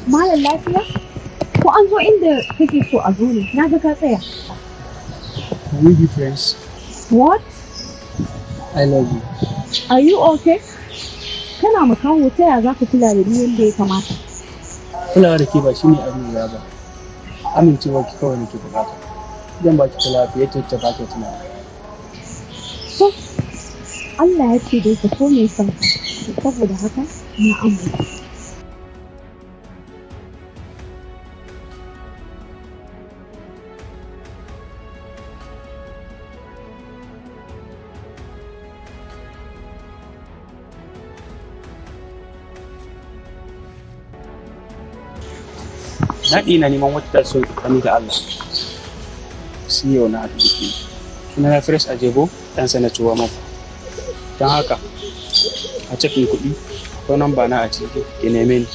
Malam lafiya? Ko an zo inda kake so a zo ne? Na ga ka tsaya. Can we be friends? What? I love you. Are you okay? Kana makaho ta yaya za ka kula da ni yadda ya kamata? Kulawa da ke ba shine abin da ba. Amincewa ki kawai nake bukata. Zan baki kulawa fiye da yadda ba ke tunani. So, Allah ya ce dai ka so mai son ka. Saboda haka na amince. Naɗi na neman wata ta so tsakani da Allah. Sai yau na haɗu da ke. Suna na Fresh Ajebo ɗan sanatuwa mai. Don haka, a cikin kuɗi, akwai namba na a ciki, ki neme ni.